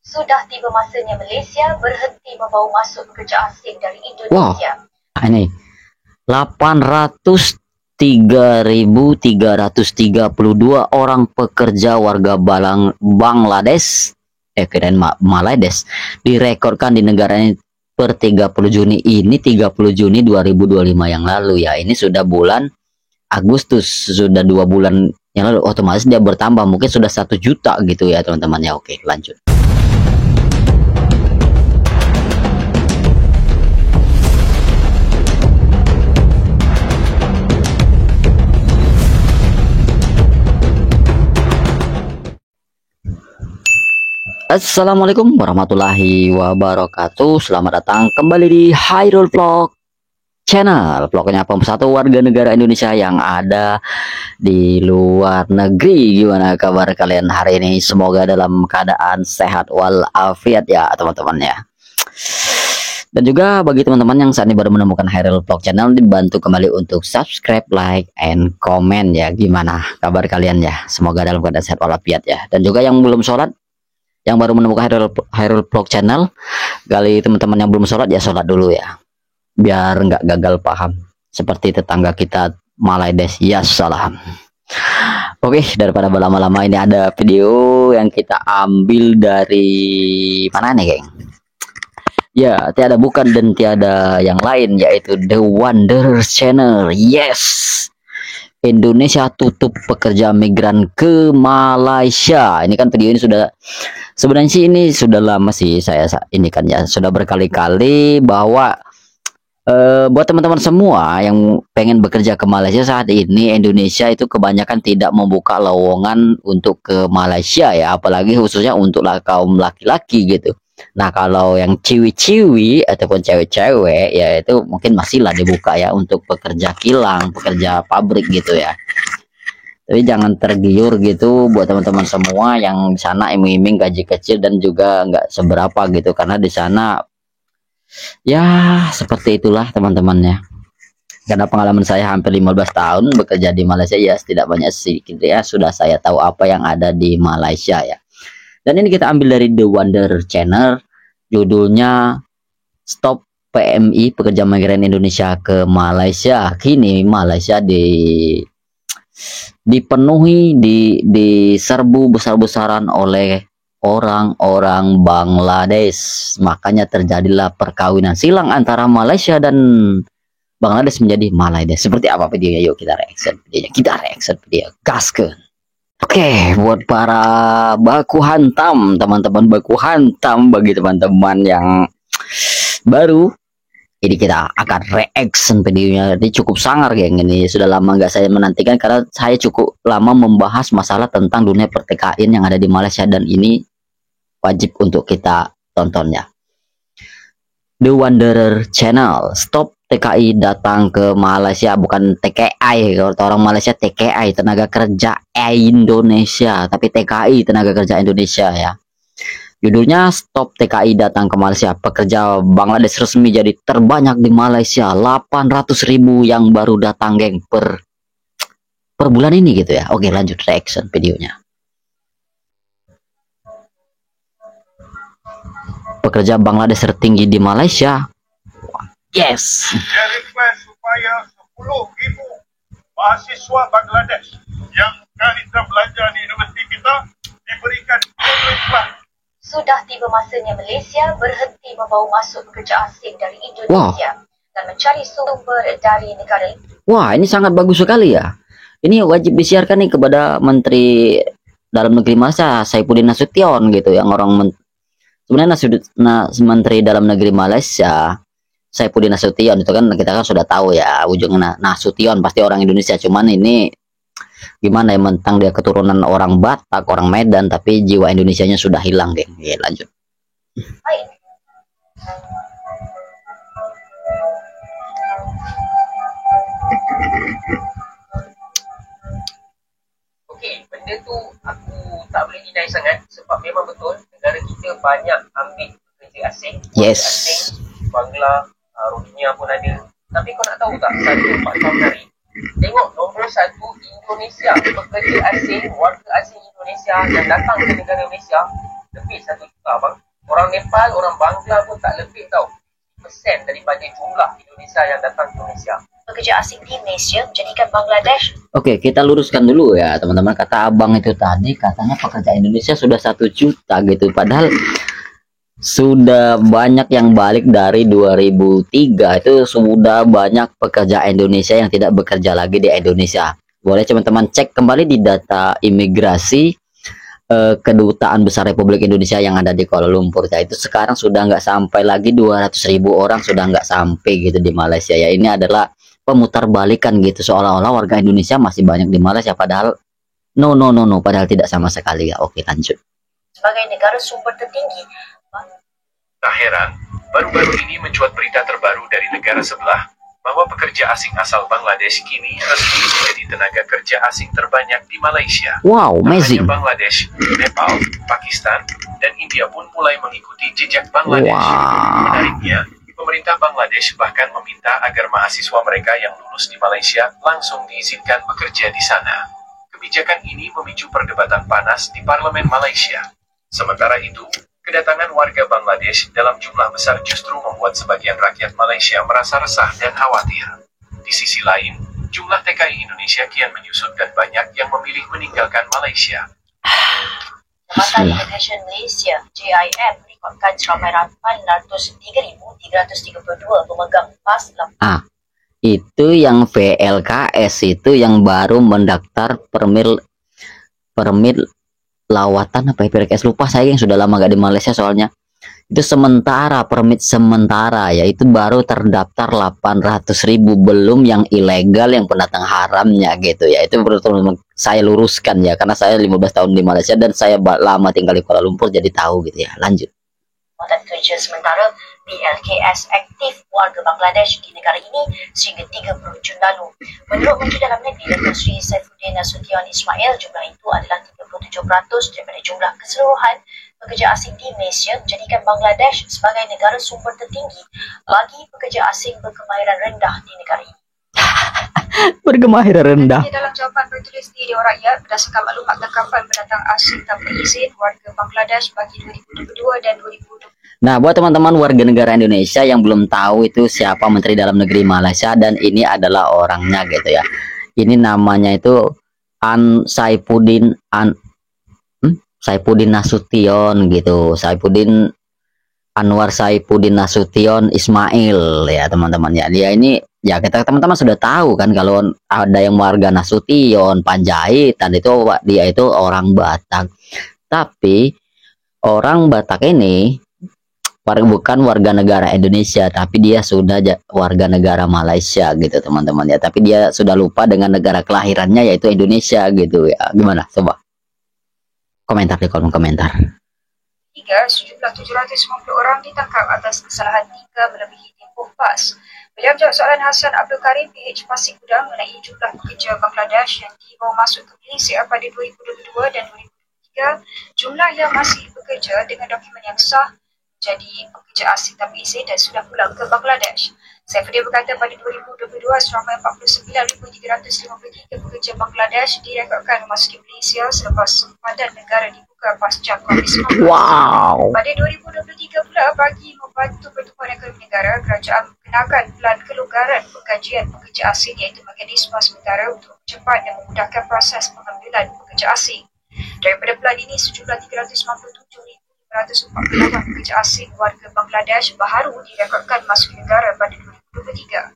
Sudah tiba masanya Malaysia berhenti membawa masuk pekerja asing dari Indonesia. Wah, ini 803.332 orang pekerja warga Bangladesh kirain Malaydes direkorkan di negara ini per 30 Juni ini 30 Juni 2025 yang lalu ya. Ini sudah bulan Agustus, sudah 2 bulan yang lalu, otomatis dia bertambah mungkin sudah 1 juta gitu ya teman-teman ya. Oke, lanjut. Assalamualaikum warahmatullahi wabarakatuh. Selamat datang kembali di Hairul Vlog Channel. Vlognya pemersatu warga negara Indonesia yang ada di luar negeri. Gimana kabar kalian hari ini? Semoga dalam keadaan sehat walafiat ya teman-teman ya. Dan juga bagi teman-teman yang saat ini baru menemukan Hairul Vlog Channel, dibantu kembali untuk subscribe, like, and comment ya. Gimana kabar kalian ya? Semoga dalam keadaan sehat walafiat ya. Dan juga yang belum sholat, yang baru menemukan Hairul Vlog Channel, kali teman-teman yang belum sholat ya sholat dulu ya, biar nggak gagal paham seperti tetangga kita Malaydes ya salam. Oke, daripada berlama-lama, ini ada video yang kita ambil dari mana nih geng? Ya, tiada bukan dan tiada yang lain, yaitu The Wanderers Channel. Yes, Indonesia tutup pekerja migran ke Malaysia. Ini kan video ini sudah, sebenarnya sih ini sudah lama sih saya ini kan ya, sudah berkali-kali bahwa buat teman-teman semua yang pengen bekerja ke Malaysia saat ini, Indonesia itu kebanyakan tidak membuka lowongan untuk ke Malaysia ya, apalagi khususnya untuk kaum laki-laki gitu. Nah, kalau yang ciwi-ciwi ataupun cewek-cewek ya itu mungkin masih lah dibuka ya untuk pekerja kilang, pekerja pabrik gitu ya. Tapi jangan tergiur gitu buat teman-teman semua yang di sana iming-iming gaji kecil dan juga nggak seberapa gitu, karena di sana ya seperti itulah teman-temannya. Karena pengalaman saya hampir 15 tahun bekerja di Malaysia ya, tidak banyak sedikit ya sudah saya tahu apa yang ada di Malaysia ya. Dan ini kita ambil dari The Wanderers Channel, judulnya Stop PMI Pekerja Migran Indonesia ke Malaysia. Kini Malaysia dipenuhi, diserbu besar-besaran oleh orang-orang Bangladesh. Makanya terjadilah perkawinan silang antara Malaysia dan Bangladesh menjadi Malaydes. Seperti apa videonya? Yuk kita reaction videonya. Kita reaction video. Gaskeun. Oke, buat para baku hantam, teman-teman baku hantam, bagi teman-teman yang baru, ini kita akan reaction videonya. Ini cukup sangar geng, ini sudah lama nggak saya menantikan karena saya cukup lama membahas masalah tentang dunia pertikaian yang ada di Malaysia, dan ini wajib untuk kita tontonnya. The Wanderers Channel, Stop TKI datang ke Malaysia, bukan TKI. Kalau orang Malaysia TKI, tenaga kerja Indonesia, tapi TKI tenaga kerja Indonesia ya. Judulnya Stop TKI datang ke Malaysia, pekerja Bangladesh resmi jadi terbanyak di Malaysia, 800.000 yang baru datang geng per bulan ini gitu ya. Oke, lanjut reaction videonya. Pekerja Bangladesh tertinggi di Malaysia. Yes. Dia request supaya 10,000 mahasiswa Bangladesh yang kali kita belajar di universiti kita diberikan peluang. Sudah tiba masanya Malaysia berhenti membawa masuk pekerja asing dari Indonesia dan mencari sumber dari negara itu. Wah, ini sangat bagus sekali ya. Ini wajib disiarkan nih kepada Menteri Dalam Negeri Malaysia, Saifuddin Nasution gitu, yang orang sebenarnya Menteri Dalam Negeri Malaysia Saifuddin Nasution itu kan kita kan sudah tahu ya ujungnya Nasution pasti orang Indonesia, cuman ini gimana ya, mentang dia keturunan orang Batak, orang Medan, tapi jiwa Indonesianya sudah hilang geng. Ya, lanjut. Baik. Okey, benda tu aku tak boleh deny sangat sebab memang betul negara kita banyak ambil pekerja asing. Yes. Asing, Bangla, Rohingya pun ada. Tapi kau nak tahu tak, satu fakta menarik. Tengok nombor 1 Indonesia, pekerja asing, warga asing Indonesia yang datang ke negara Malaysia lebih 1 juta bang. orang Nepal, orang Bangla pun tak lebih tau persen daripada jumlah Indonesia yang datang ke Malaysia. Pekerja asing di Malaysia menjadikan Bangladesh. Oke, kita luruskan dulu ya teman-teman. Kata abang itu tadi katanya pekerja Indonesia sudah 1 juta gitu, padahal sudah banyak yang balik dari 2003. Itu sudah banyak pekerja Indonesia yang tidak bekerja lagi di Indonesia. Boleh teman-teman cek kembali di data imigrasi Kedutaan Besar Republik Indonesia yang ada di Kuala Lumpur ya, itu sekarang sudah nggak sampai lagi 200.000 orang, sudah nggak sampai gitu di Malaysia ya. Ini adalah pemutarbalikan gitu, seolah-olah warga Indonesia masih banyak di Malaysia, padahal no, padahal tidak sama sekali ya. Oke, lanjut. Sebagai negara sumber tertinggi. Tak heran, baru-baru ini mencuat berita terbaru dari negara sebelah bahwa pekerja asing asal Bangladesh kini resmi menjadi tenaga kerja asing terbanyak di Malaysia. Wow, amazing. Hanya Bangladesh, Nepal, Pakistan, dan India pun mulai mengikuti jejak Bangladesh. Wow. Menariknya, pemerintah Bangladesh bahkan meminta agar mahasiswa mereka yang lulus di Malaysia langsung diizinkan bekerja di sana. Kebijakan ini memicu perdebatan panas di parlemen Malaysia. Sementara itu, kedatangan warga Bangladesh dalam jumlah besar justru membuat sebagian rakyat Malaysia merasa resah dan khawatir. Di sisi lain, jumlah TKI Indonesia kian menyusut dan banyak yang memilih meninggalkan Malaysia. Jabatan Imigresen Malaysia JIM merekodkan seramai 803.332 pemegang pas. Itu yang VLKS, itu yang baru mendaftar permit lawatan apa ya, PRKS lupa saya, yang sudah lama gak di Malaysia soalnya. Itu sementara, permit sementara ya, itu baru terdaftar 800.000, belum yang ilegal, yang pendatang haramnya gitu ya. Itu perlu saya luruskan ya, karena saya 15 tahun di Malaysia dan saya lama tinggal di Kuala Lumpur, jadi tahu gitu ya. Lanjut. Jabatan kerja sementara PLKS aktif warga Bangladesh di negara ini sehingga 30 Jun lalu. Menurut Menteri Dalam Negeri Datuk Seri Saifuddin Nasution Ismail, jumlah itu adalah 37% daripada jumlah keseluruhan pekerja asing di Malaysia, menjadikan Bangladesh sebagai negara sumber tertinggi bagi pekerja asing berkemahiran rendah di negara ini. Berkemahiran rendah. Dalam jawapan bertulis di Dewan Rakyat berdasarkan maklumat tangkapan pendatang asing tanpa izin warga Bangladesh bagi 2022 dan 2020. Nah, buat teman-teman warga negara Indonesia yang belum tahu itu siapa Menteri Dalam Negeri Malaysia, dan ini adalah orangnya gitu ya. Ini namanya itu Saifuddin Nasution gitu. Saifuddin Anwar Saifuddin Nasution Ismail ya teman-teman ya. Dia ini ya, kita teman-teman sudah tahu kan kalau ada yang warga Nasution, Panjaitan, itu dia itu orang Batak. Tapi orang Batak ini bukan warga negara Indonesia, tapi dia sudah warga negara Malaysia gitu teman-teman ya. Tapi dia sudah lupa dengan negara kelahirannya yaitu Indonesia gitu ya. Gimana? Coba komentar di kolom komentar. Sejumlah 750 orang ditangkap atas kesalahan 3 melebihi tempoh PAS. Beliau menjawab soalan Hasan Abdul Karim PH Pasir Gudang mengenai jumlah pekerja Bangladesh yang dibawa masuk ke Malaysia pada 2022 dan 2023. Jumlah yang masih bekerja dengan dokumen yang sah jadi pekerja asing tanpa izin dan sudah pulang ke Bangladesh. Saifuddin berkata pada 2022 seramai 49,353 pekerja Bangladesh direkodkan memasuki Malaysia selepas sempadan negara dibuka pasca COVID-19. Wow. Pada 2023 pula, bagi membantu pertumbuhan ekonomi negara, kerajaan mengenakan pelan kelonggaran penggajian pekerja asing iaitu mekanisme sementara untuk mempercepat dan memudahkan proses pengambilan pekerja asing. Daripada pelan ini, sejumlah 397,148 pekerja asing warga Bangladesh baharu direkodkan masuk negara pada 2023.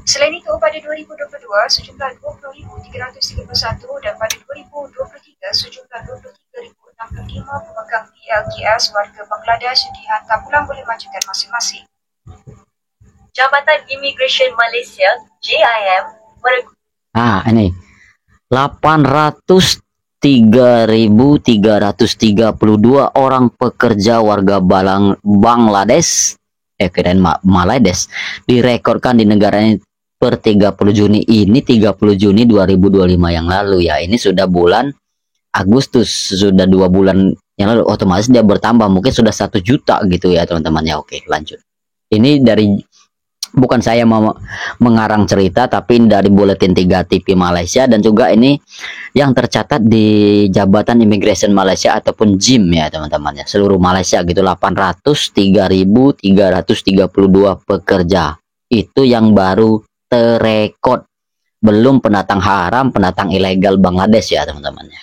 Selain itu, pada 2022, sejumlah 20,331 dan pada 2023, sejumlah 23,065 pemegang PLKS warga Bangladesh dihantar pulang berlemajakan masing-masing. Jabatan Imigresen Malaysia, JIM, ini 803.332 orang pekerja warga Bangladesh Malaydesh direkodkan di negara ini per 30 Juni ini, 30 Juni 2025 yang lalu ya. Ini sudah bulan Agustus, sudah 2 bulan yang lalu, otomatis dia bertambah, mungkin sudah 1 juta gitu ya teman-teman ya. Oke, lanjut. Ini dari bukan saya mau mengarang cerita, tapi dari Buletin 3 TV Malaysia, dan juga ini yang tercatat di Jabatan Imigresen Malaysia ataupun JIM ya teman-teman ya, seluruh Malaysia gitu, 803.332 pekerja itu yang baru terekod, belum pendatang haram, pendatang ilegal Bangladesh ya teman-teman ya.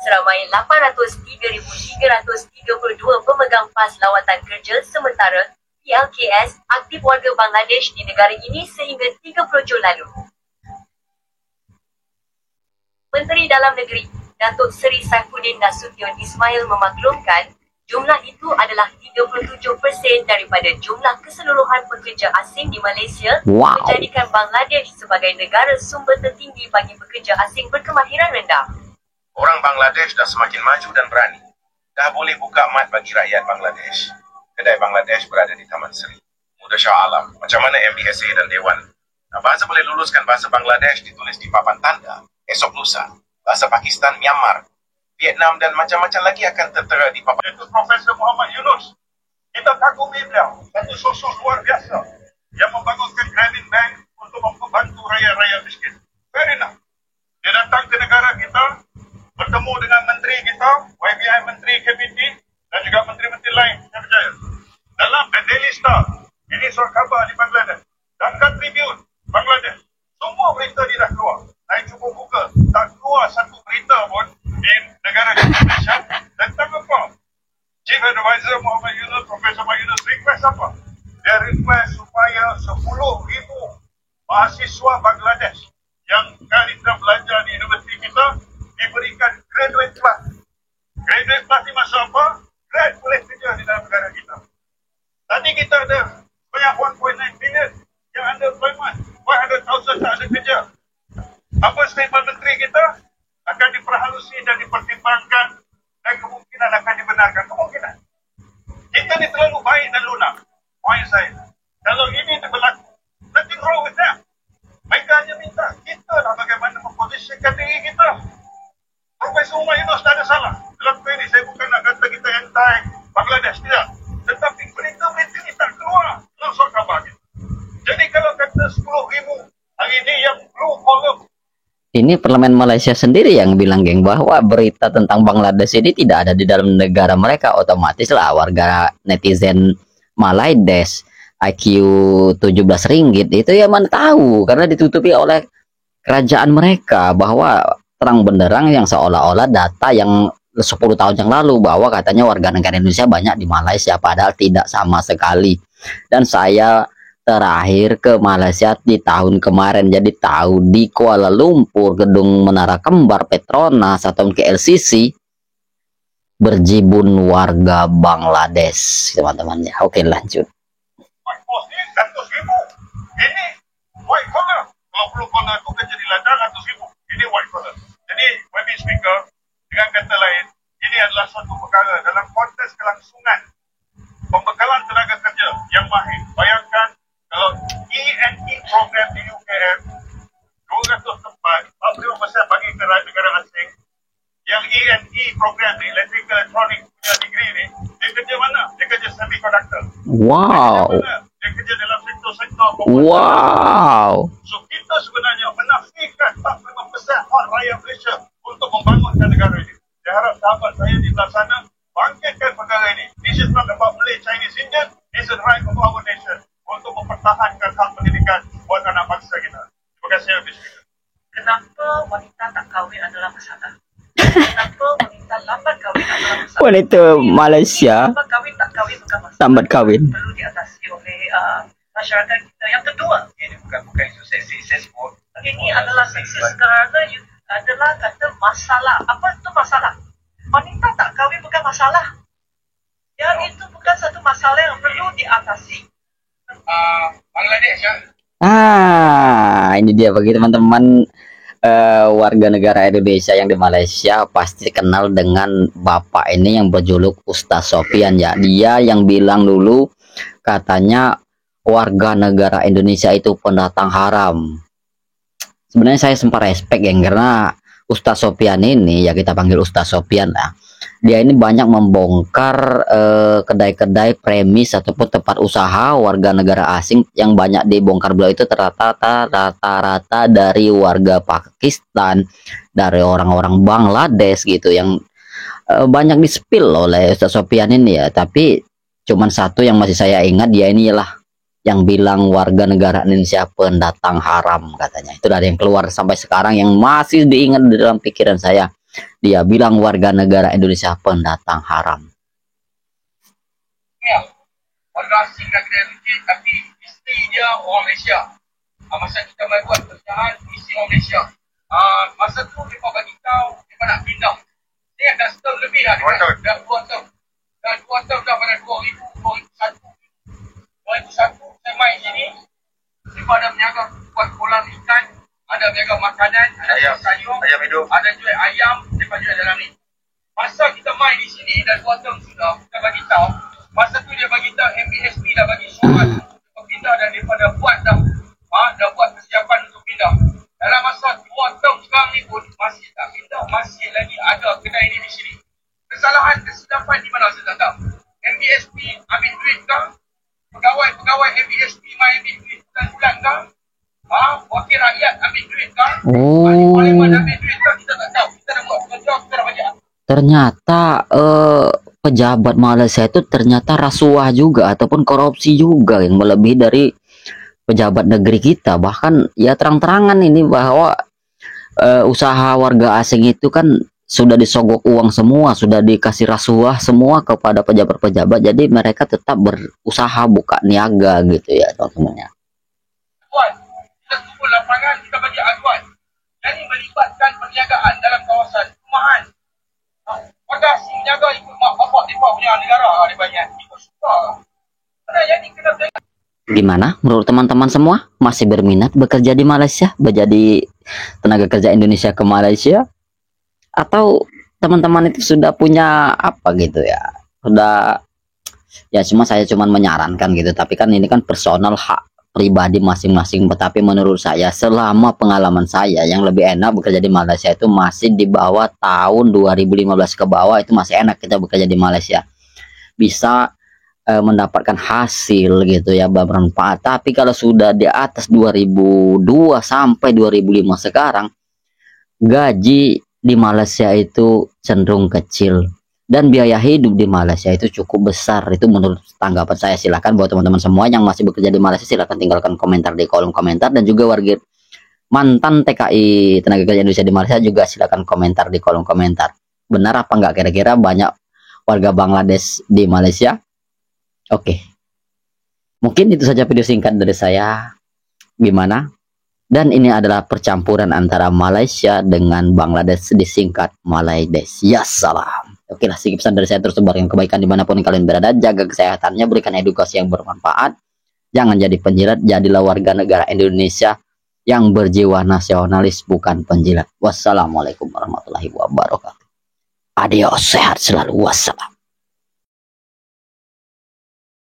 Seramai 803.332 pemegang pas lawatan kerja sementara PLKS aktif warga Bangladesh di negara ini sehingga 30 Jun lalu. Menteri Dalam Negeri Datuk Seri Saifuddin Nasution Ismail memaklumkan jumlah itu adalah 37% daripada jumlah keseluruhan pekerja asing di Malaysia, menjadikan Bangladesh sebagai negara sumber tertinggi bagi pekerja asing berkemahiran rendah. Orang Bangladesh dah semakin maju dan berani. Dah boleh buka mat bagi rakyat Bangladesh. Kedai Bangladesh berada di Taman Seri, Muda Shah Alam. Macam mana MBSA dan Dewan? Bahasa boleh luluskan bahasa Bangladesh ditulis di papan tanda esok lusa. Bahasa Pakistan, Myanmar, Vietnam dan macam-macam lagi akan tertera di papan. Itu Profesor Muhammad Yunus. Kita kagumi beliau. Satu sosok luar biasa yang membangunkan Grameen Bank untuk membantu rakyat-rakyat miskin. Fair enough. Dia datang ke negara kita, bertemu dengan menteri kita, YBI Menteri KBT dan juga menteri-menteri lain. Saya percaya. Dalam The Daily Star, ini surat khabar di Bangladesh, dan Tribune Bangladesh, semua berita dia dah keluar. Saya cuba buka, tak keluar satu berita pun di negara Indonesia tentang apa. Chief Advisor Muhammad Yunus, Profesor Muhammad Yunus request apa? Dia request supaya 10,000 mahasiswa Bangladesh yang kali kita belajar di universiti kita diberikan graduate class. Graduate class ni maksud apa? Grad boleh kerja di dalam negara kita. Tadi kita ada banyak 1.9 million yang under employment. 100,000 tak ada kerja. Apa statement menteri kita? Akan diperhalusi dan dipertimbangkan dan kemungkinan akan dibenarkan. Kemungkinan. Kita ni terlalu baik dan lunak. Poin saya. Kalau ini berlaku, nothing wrong with that. Mereka hanya minta kita lah bagaimana memposisikan diri kita. Profesor Umar Yunus tak ada salah. Dalam ini saya bukan nak kata kita anti Bangladesh, tidak. Tetapi berita-berita ini tak keluar dalam surat khabar kita. Jadi kalau kata 10,000 hari ini yang blue column. Ini Parlemen Malaysia sendiri yang bilang geng bahwa berita tentang Bangladesh ini tidak ada di dalam negara mereka. Otomatis lah warga netizen Malaydesh IQ 17 ringgit itu ya mana tahu, karena ditutupi oleh kerajaan mereka bahwa terang benderang yang seolah-olah data yang 10 tahun yang lalu bahwa katanya warga negara Indonesia banyak di Malaysia, padahal tidak sama sekali. Dan saya terakhir ke Malaysia di tahun kemarin, jadi tahu di Kuala Lumpur gedung Menara Kembar Petronas atau KLCC berjibun warga Bangladesh teman-teman ya. Oke lanjut. White House ni 100,000. Ini white collar. Kalau blue collar tu kan jadi ladang 100,000. Ini white collar. Jadi YB Speaker, dengan kata lain, ini adalah suatu perkara dalam konteks kelangsungan pembekalan tenaga kerja yang mahir. Bayangkan kalau E&E program di UKM 200 tempat, 40% bagi ke negara asing. Yang E&E program di Electrical Electronic punya degree ni, dia kerja mana? Dia kerja semiconductor. Wow. Dia kerja dalam sektor-sektor. Wow. So kita sebenarnya menafikan 45% hak rakyat Malaysia untuk membangunkan negara ini. Saya harap sahabat saya di belah sana bangkitkan perkara ini. This is not about Malay Chinese Indian. This is right of our nation untuk mempertahankan hak pendidikan buat anak bangsa kita. Terima kasih Habib. Kenapa wanita tak kahwin adalah masalah? Kenapa wanita lambat kahwin adalah masalah? Wanita Malaysia Lambat kahwin tak kahwin bukan masalah. lambat kahwin. Perlu diatasi oleh masyarakat kita. Yang kedua, Ini bukan isu seksis pun. ini adalah seksis kerana adalah kata masalah. Apa itu masalah? Wanita tak kahwin bukan masalah. Yang itu bukan satu masalah yang perlu diatasi. Bangladesh ya. Ini dia bagi teman-teman warga negara Indonesia yang di Malaysia pasti kenal dengan bapak ini yang berjuluk Ustaz Sofian ya. Dia yang bilang dulu katanya warga negara Indonesia itu pendatang haram. Sebenarnya saya sempat respect ya, karena Ustaz Sofian ini ya, kita panggil Ustaz Sofian lah. dia ini banyak membongkar kedai-kedai premis ataupun tempat usaha warga negara asing. Yang banyak dibongkar beliau itu rata-rata dari warga Pakistan, dari orang-orang Bangladesh gitu, yang banyak di-spill oleh Ustaz Sofyan ini ya. Tapi cuman satu yang masih saya ingat, dia inilah yang bilang warga negara Indonesia pendatang haram katanya. Itu dari yang keluar sampai sekarang yang masih diingat di dalam pikiran saya. Dia bilang warga negara Indonesia pendatang haram. Ya, warga asing nak kena rujuk tapi isteri dia orang Malaysia. Masa kita main buat pekerjaan, isteri orang Malaysia. Masa tu mereka bagi tahu mereka nak pindah. Dia dah setahun lebih dah. Dah 2 tahun. Dah 2 tahun dah pada 2001. 2001 saya main sini. Mereka ada menjaga buat kolam ikan. Ada menjaga makanan, ada ayam, sayur, ayam hidup, ada jual ayam, mereka jual dalam ni. Masa kita main di sini, dah 2 tahun sudah, kita bagi tahu. Masa tu dia bagi tahu, MBSP dah bagi surat untuk pindah dan daripada buat dah. Dah buat persiapan untuk pindah. Dalam masa 2 tahun sekarang ni pun, masih tak pindah, masih lagi ada kedai ni di sini. Kesalahan, kesilapan di mana saya tak tahu. MBSP ambil duit kah? Pegawai MBSP main ambil duit bulan-bulan kah? Wakil rakyat ambil duit kah? Parlimen ambil duit kah? Kita tak tahu. Kita dah buat kerja, kita dah bayar. Ternyata pejabat Malaysia itu ternyata rasuah juga ataupun korupsi juga yang melebihi dari pejabat negeri kita. Bahkan ya terang-terangan ini bahwa usaha warga asing itu kan sudah disogok uang semua, sudah dikasih rasuah semua kepada pejabat-pejabat. Jadi mereka tetap berusaha buka niaga gitu ya teman-teman ya. Kita tunggu lapangan, kita bagi aduan. Jadi melibatkan perniagaan dalam kawasan perumahan. Warga asing jaga ikut mak bapak mereka punya negara. Dia banyak ikut suka. Jadi kena belajar. Gimana menurut teman-teman semua? Masih berminat bekerja di Malaysia? Menjadi tenaga kerja Indonesia ke Malaysia? Atau teman-teman itu sudah punya apa gitu ya? Sudah ya saya cuma menyarankan gitu. Tapi kan ini kan personal hak pribadi masing-masing. Tetapi menurut saya selama pengalaman saya yang lebih enak bekerja di Malaysia itu masih di bawah tahun 2015 ke bawah, itu masih enak kita bekerja di Malaysia. Bisa mendapatkan hasil gitu ya, bermanfaat. Tapi kalau sudah di atas 2002 sampai 2005 sekarang, gaji di Malaysia itu cenderung kecil dan biaya hidup di Malaysia itu cukup besar. Itu menurut tanggapan saya. Silahkan buat teman-teman semua yang masih bekerja di Malaysia, silahkan tinggalkan komentar di kolom komentar. Dan juga warga mantan TKI tenaga kerja Indonesia di Malaysia juga silahkan komentar di kolom komentar. Benar apa enggak kira-kira banyak warga Bangladesh di Malaysia? Oke, mungkin itu saja video singkat dari saya. Gimana? Dan ini adalah percampuran antara Malaysia dengan Bangladesh, disingkat Malaydesh. Ya salam. Oke lah, sekian pesan dari saya, terus sebarkan kebaikan dimanapun kalian berada. Jaga kesehatannya, berikan edukasi yang bermanfaat. Jangan jadi penjilat, jadilah warga negara Indonesia yang berjiwa nasionalis, bukan penjilat. Wassalamualaikum warahmatullahi wabarakatuh. Adios, sehat selalu. Wassalam.